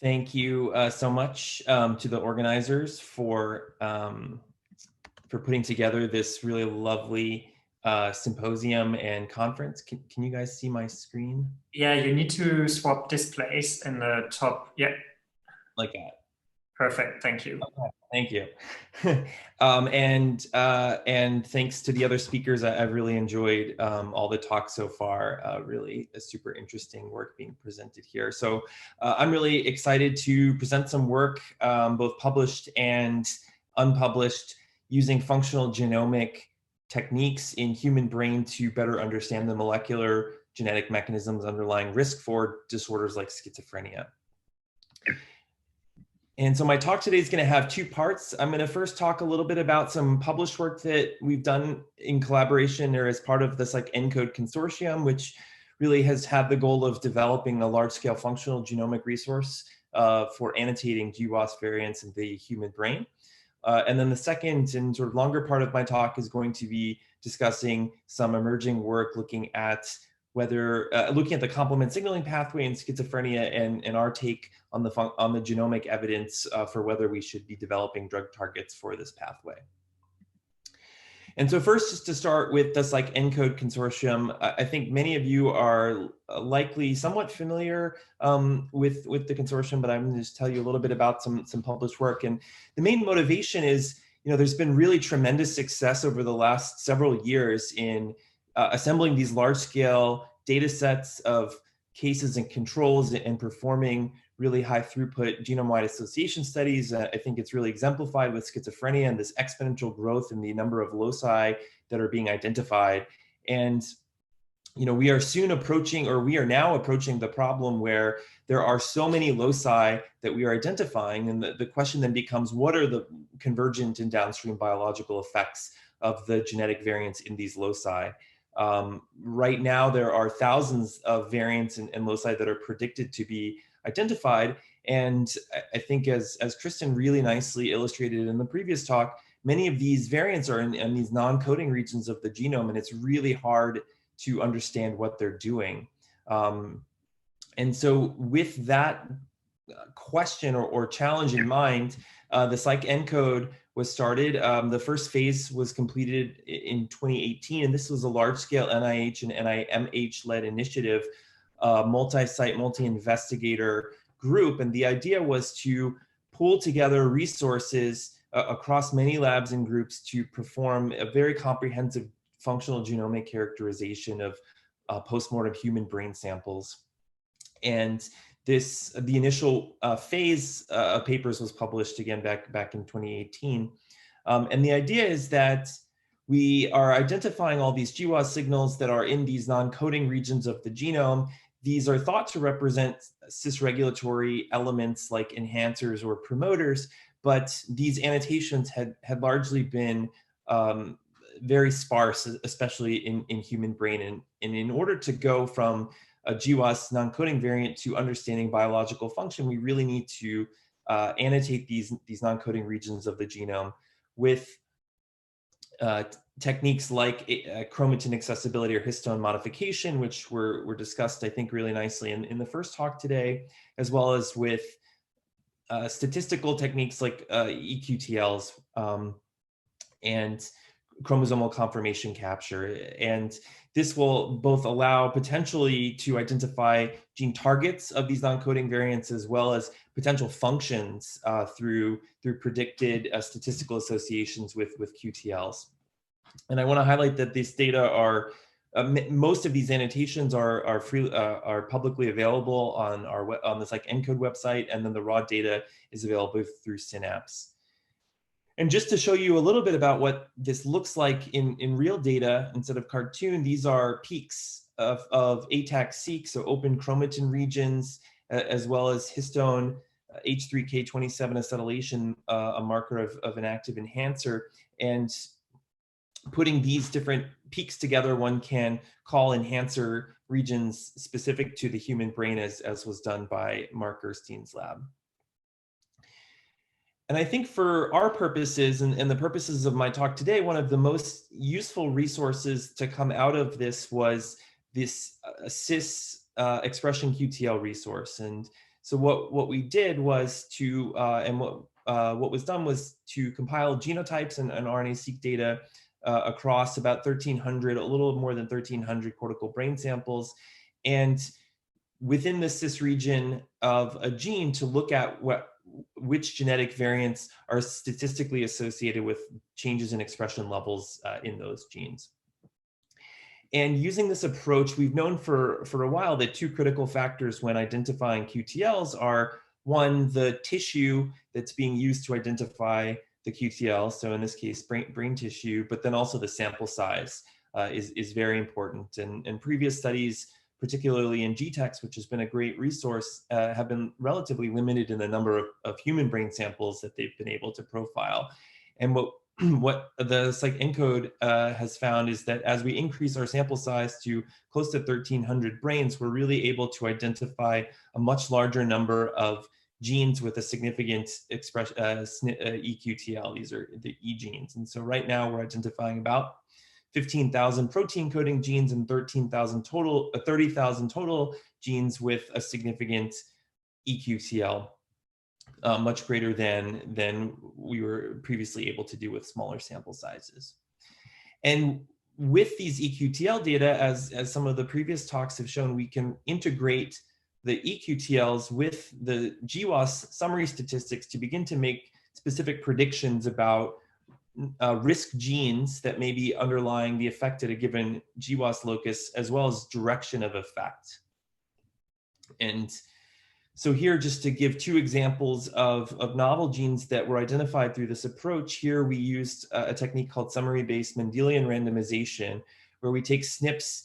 Thank you so much to the organizers for putting together this really lovely symposium and conference. Can you guys see my screen? Yeah, you need to swap displays in the top. Yeah, Like that. perfect. Thank you. Okay, thank you. And thanks to the other speakers, I've really enjoyed all the talks so far. Really a super interesting work being presented here. So I'm really excited to present some work, both published and unpublished, using functional genomic techniques in human brain to better understand the molecular genetic mechanisms underlying risk for disorders like schizophrenia. And so my talk today is going to have two parts. I'm going to first talk a little bit about some published work that we've done in collaboration or as part of the PsychENCODE consortium, which really has had the goal of developing a large-scale functional genomic resource for annotating GWAS variants in the human brain. And then the second and sort of longer part of my talk is going to be discussing some emerging work looking at whether looking at the complement signaling pathway in schizophrenia and our take on the genomic evidence for whether we should be developing drug targets for this pathway. And so first, just to start with the PsychENCODE consortium, I think many of you are likely somewhat familiar with the consortium, but I'm going to just tell you a little bit about some published work. And the main motivation is, there's been really tremendous success over the last several years in assembling these large-scale data sets of cases and controls and performing really high throughput genome-wide association studies. I think it's really exemplified with schizophrenia and this exponential growth in the number of loci that are being identified. And we are soon approaching, or we are now approaching, the problem where there are so many loci that we are identifying. And the question then becomes, what are the convergent and downstream biological effects of the genetic variants in these loci? Right now, there are thousands of variants and loci that are predicted to be identified. And I think as Kristen really nicely illustrated in the previous talk, many of these variants are in these non-coding regions of the genome, and it's really hard to understand what they're doing. And so with that question or challenge in mind, the PsychENCODE was started. The first phase was completed in 2018, and this was a large-scale NIH and NIMH-led initiative, multi-site, multi-investigator group. And the idea was to pull together resources across many labs and groups to perform a very comprehensive functional genomic characterization of postmortem human brain samples. And the initial phase of papers was published again back in 2018. And the idea is that we are identifying all these GWAS signals that are in these non-coding regions of the genome. These are thought to represent cis-regulatory elements like enhancers or promoters, but these annotations had largely been very sparse, especially in human brain. And in order to go from a GWAS non-coding variant to understanding biological function, we really need to annotate these non-coding regions of the genome with techniques like chromatin accessibility or histone modification, which were discussed, I think, really nicely in the first talk today, as well as with statistical techniques like EQTLs and chromosomal conformation capture. And this will both allow potentially to identify gene targets of these non-coding variants, as well as potential functions through predicted statistical associations with QTLs. And I want to highlight that these data are, most of these annotations are publicly available on the PsychENCODE website, and then the raw data is available through Synapse. And just to show you a little bit about what this looks like in real data instead of cartoon, these are peaks of ATAC-seq, so open chromatin regions, as well as histone H3K27 acetylation, a marker of an active enhancer. And putting these different peaks together, one can call enhancer regions specific to the human brain, as was done by Mark Gerstein's lab. And I think for our purposes and the purposes of my talk today, one of the most useful resources to come out of this was this cis expression QTL resource. And So what we did was to, what was done was to compile genotypes and RNA-seq data across about 1,300, a little more than 1,300 cortical brain samples, and within the cis region of a gene to look at which genetic variants are statistically associated with changes in expression levels in those genes. And using this approach, we've known for a while that two critical factors when identifying QTLs are, one, the tissue that's being used to identify the QTL, so in this case, brain tissue, but then also the sample size is very important. And previous studies, particularly in GTEx, which has been a great resource, have been relatively limited in the number of human brain samples that they've been able to profile. And what the PsychENCODE has found is that as we increase our sample size to close to 1,300 brains, we're really able to identify a much larger number of genes with a significant EQTL. These are the E genes. And so right now we're identifying about 15,000 protein coding genes and 30,000 total genes with a significant EQTL. Much greater than we were previously able to do with smaller sample sizes. And with these EQTL data, as some of the previous talks have shown, we can integrate the EQTLs with the GWAS summary statistics to begin to make specific predictions about risk genes that may be underlying the effect at a given GWAS locus, as well as direction of effect. And so here, just to give two examples of novel genes that were identified through this approach, here we used a technique called summary-based Mendelian randomization, where we take SNPs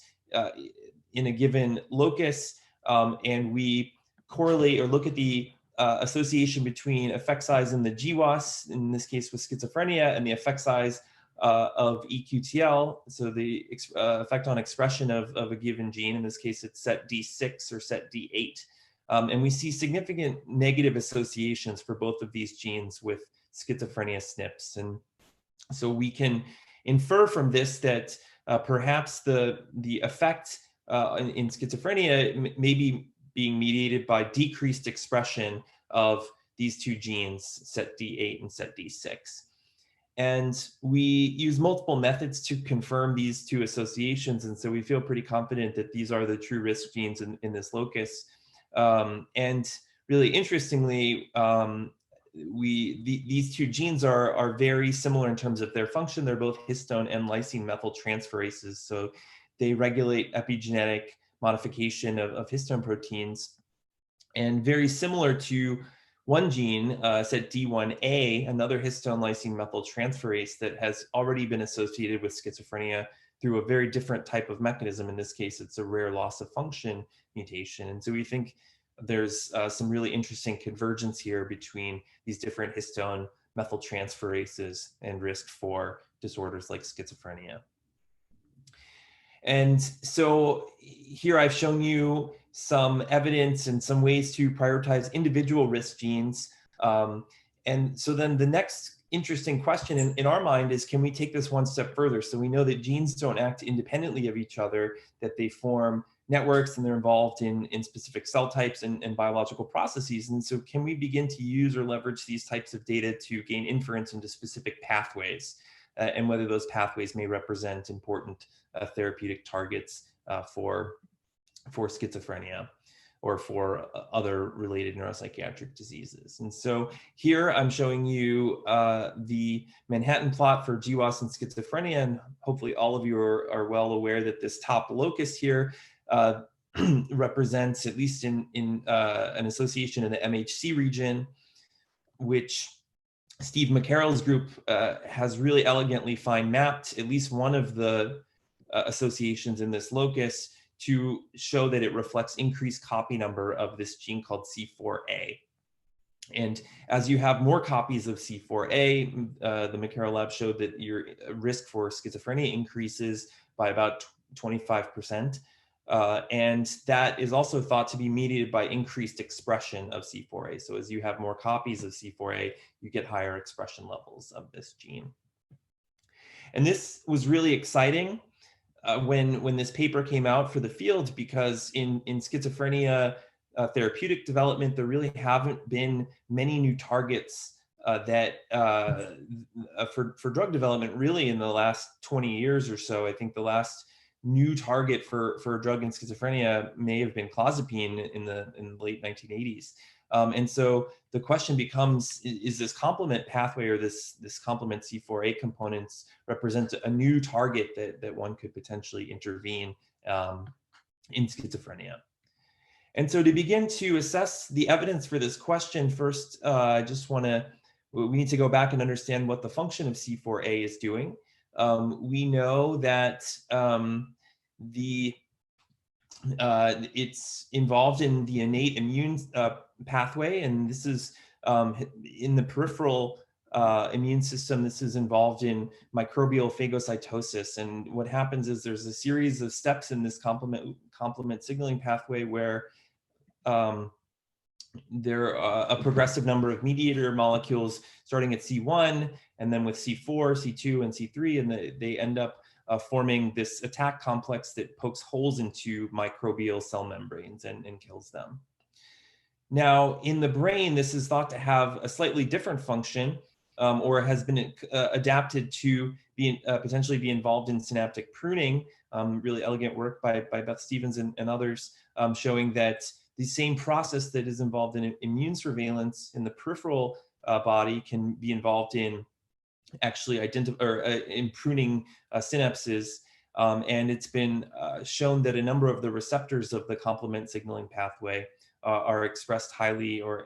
in a given locus, and we correlate or look at the association between effect size in the GWAS, in this case with schizophrenia, and the effect size of EQTL, so the effect on expression of a given gene. In this case, it's set D6 or set D8. And we see significant negative associations for both of these genes with schizophrenia SNPs. And so we can infer from this that perhaps the effect in schizophrenia may be being mediated by decreased expression of these two genes, set D8 and set D6. And we use multiple methods to confirm these two associations. And so we feel pretty confident that these are the true risk genes in this locus. And really interestingly, these two genes are very similar in terms of their function. They're both histone and lysine methyltransferases. So they regulate epigenetic modification of histone proteins. And very similar to one gene, set D1A, another histone lysine methyltransferase that has already been associated with schizophrenia through a very different type of mechanism. In this case, it's a rare loss of function mutation. And so we think there's some really interesting convergence here between these different histone methyltransferases and risk for disorders like schizophrenia. And so here I've shown you some evidence and some ways to prioritize individual risk genes. And so then the next interesting question in our mind is, can we take this one step further? So we know that genes don't act independently of each other, that they form networks and they're involved in specific cell types and biological processes. And so can we begin to use or leverage these types of data to gain inference into specific pathways and whether those pathways may represent important therapeutic targets for schizophrenia or for other related neuropsychiatric diseases. And so here I'm showing you the Manhattan plot for GWAS and schizophrenia, and hopefully all of you are well aware that this top locus here represents, at least in an association in the MHC region, which Steve McCarroll's group has really elegantly fine mapped at least one of the associations in this locus to show that it reflects increased copy number of this gene called C4A. And as you have more copies of C4A, the McCarroll lab showed that your risk for schizophrenia increases by about 25%. And that is also thought to be mediated by increased expression of C4A. So as you have more copies of C4A, you get higher expression levels of this gene. And this was really exciting when this paper came out for the field, because in schizophrenia, therapeutic development, there really haven't been many new targets for drug development really in the last 20 years or so. I think the last new target for a drug in schizophrenia may have been clozapine in the late 1980s. And so the question becomes, is this complement pathway or this complement C4A components represent a new target that one could potentially intervene in schizophrenia? And so to begin to assess the evidence for this question, first, we need to go back and understand what the function of C4A is doing. We know that it's involved in the innate immune pathway, and this is in the peripheral immune system. This is involved in microbial phagocytosis, and what happens is there's a series of steps in this complement signaling pathway where there are a progressive number of mediator molecules starting at C1 and then with C4, C2, and C3, and they end up forming this attack complex that pokes holes into microbial cell membranes and kills them. Now, in the brain, this is thought to have a slightly different function, or has been adapted to potentially be involved in synaptic pruning. Really elegant work by Beth Stevens and others showing that the same process that is involved in immune surveillance in the peripheral body can be involved in actually in pruning synapses. And it's been shown that a number of the receptors of the complement signaling pathway are expressed highly or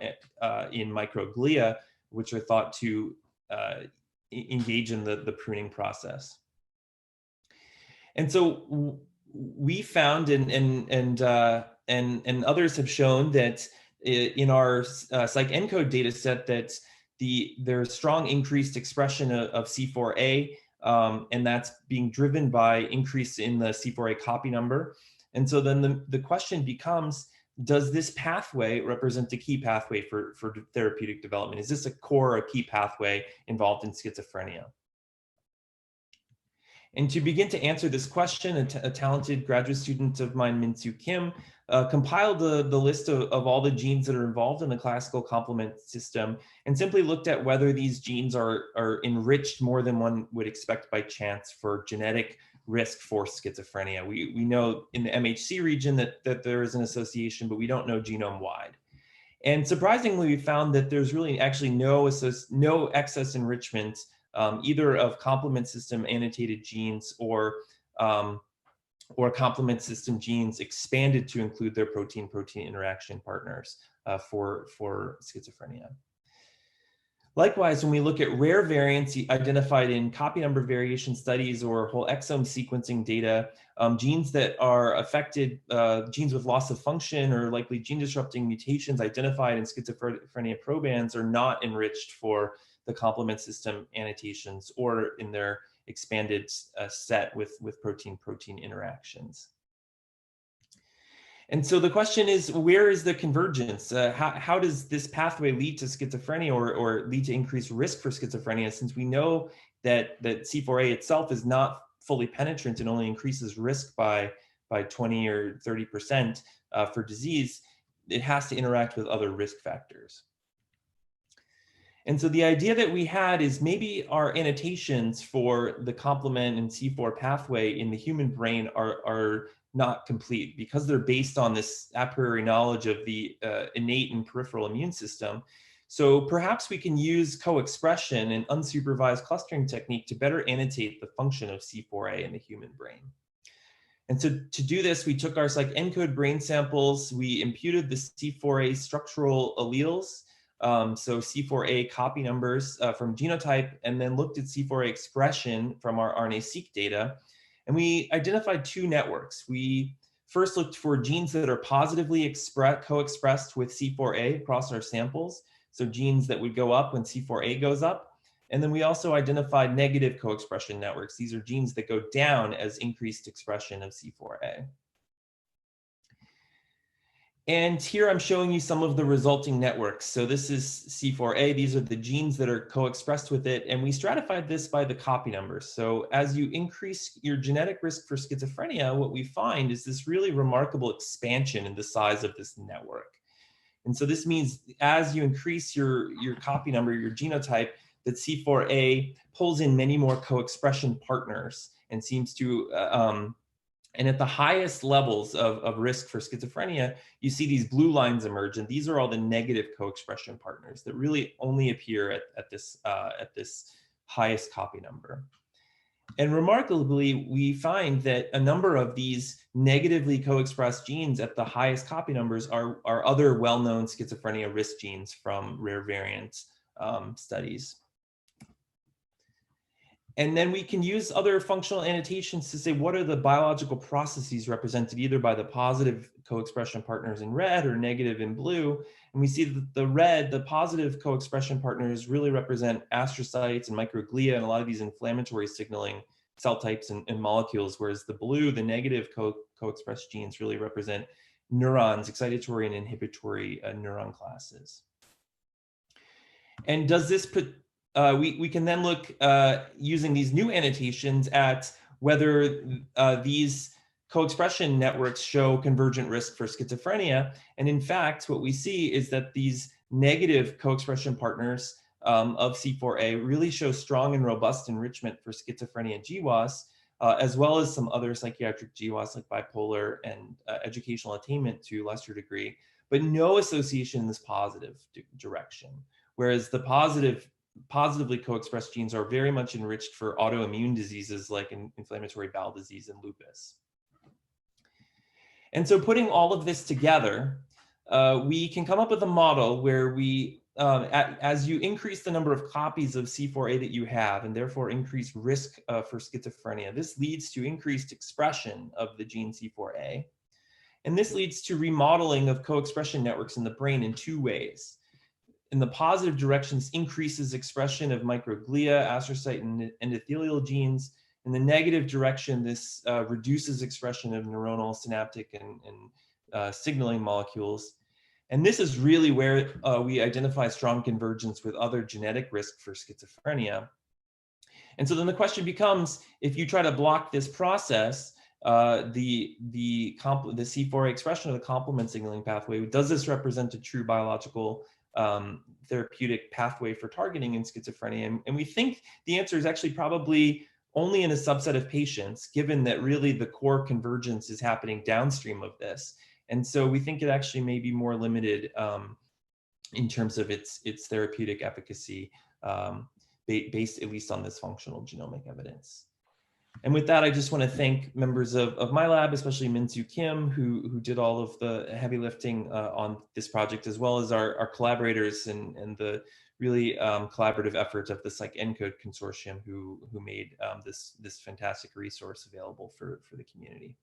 in microglia, which are thought to engage in the pruning process. And so we found, and others have shown that in our PsychENCODE data set that there's strong increased expression of C4A, and that's being driven by increase in the C4A copy number. And so then the question becomes, does this pathway represent a key pathway for therapeutic development? Is this a core or key pathway involved in schizophrenia? And to begin to answer this question, a talented graduate student of mine, Min-Soo Kim, compiled the list of all the genes that are involved in the classical complement system and simply looked at whether these genes are enriched more than one would expect by chance for genetic risk for schizophrenia. We know in the MHC region that there is an association, but we don't know genome-wide. And surprisingly, we found that there's really actually no excess enrichment either of complement system annotated genes or complement system genes expanded to include their protein-protein interaction partners for schizophrenia. Likewise, when we look at rare variants identified in copy number variation studies or whole exome sequencing data, genes that are affected, genes with loss of function or likely gene disrupting mutations identified in schizophrenia probands are not enriched for the complement system annotations or in their expanded set with protein-protein interactions. And so the question is, where is the convergence? How does this pathway lead to schizophrenia or lead to increased risk for schizophrenia, since we know that C4A itself is not fully penetrant and only increases risk by 20 or 30% for disease? It has to interact with other risk factors. And so the idea that we had is maybe our annotations for the complement and C4 pathway in the human brain are not complete because they're based on this a priori knowledge of the innate and peripheral immune system. So perhaps we can use co-expression and unsupervised clustering technique to better annotate the function of C4A in the human brain. And so to do this, we took our PsychENCODE brain samples, we imputed the C4A structural alleles, so C4A copy numbers from genotype, and then looked at C4A expression from our RNA-seq data. And we identified two networks. We first looked for genes that are positively co-expressed with C4A across our samples, so genes that would go up when C4A goes up. And then we also identified negative co-expression networks. These are genes that go down as increased expression of C4A. And here I'm showing you some of the resulting networks. So this is C4A. These are the genes that are co-expressed with it. And we stratified this by the copy numbers. So as you increase your genetic risk for schizophrenia, what we find is this really remarkable expansion in the size of this network. And so this means as you increase your copy number, your genotype, that C4A pulls in many more co-expression partners and seems to, and at the highest levels of risk for schizophrenia, you see these blue lines emerge, and these are all the negative co-expression partners that really only appear at this highest copy number. And remarkably, we find that a number of these negatively co-expressed genes at the highest copy numbers are other well-known schizophrenia risk genes from rare variant studies. And then we can use other functional annotations to say what are the biological processes represented either by the positive co-expression partners in red or negative in blue. And we see that the red, the positive co-expression partners really represent astrocytes and microglia and a lot of these inflammatory signaling cell types and molecules, whereas the blue, the negative co-expressed genes really represent neurons, excitatory and inhibitory neuron classes. And does this put we can then look using these new annotations at whether these co-expression networks show convergent risk for schizophrenia. And in fact, what we see is that these negative co-expression partners of C4A really show strong and robust enrichment for schizophrenia GWAS, as well as some other psychiatric GWAS like bipolar and educational attainment to a lesser degree, but no association in this positive direction. Whereas the positively co-expressed genes are very much enriched for autoimmune diseases like inflammatory bowel disease and lupus. And so putting all of this together, we can come up with a model where we, as you increase the number of copies of C4A that you have and therefore increase risk for schizophrenia, this leads to increased expression of the gene C4A. And this leads to remodeling of co-expression networks in the brain in two ways. In the positive directions, increases expression of microglia, astrocyte, and endothelial genes. In the negative direction, this reduces expression of neuronal, synaptic, and signaling molecules. And this is really where we identify strong convergence with other genetic risk for schizophrenia. And so then the question becomes, if you try to block this process, the C4A expression of the complement signaling pathway, does this represent a true biological therapeutic pathway for targeting in schizophrenia? And we think the answer is actually probably only in a subset of patients, given that really the core convergence is happening downstream of this. And so we think it actually may be more limited in terms of its therapeutic efficacy, based at least on this functional genomic evidence. And with that, I just want to thank members of my lab, especially Min-Soo Kim, who did all of the heavy lifting on this project, as well as our collaborators and the really collaborative efforts of the PsychENCODE consortium, who made this fantastic resource available for the community.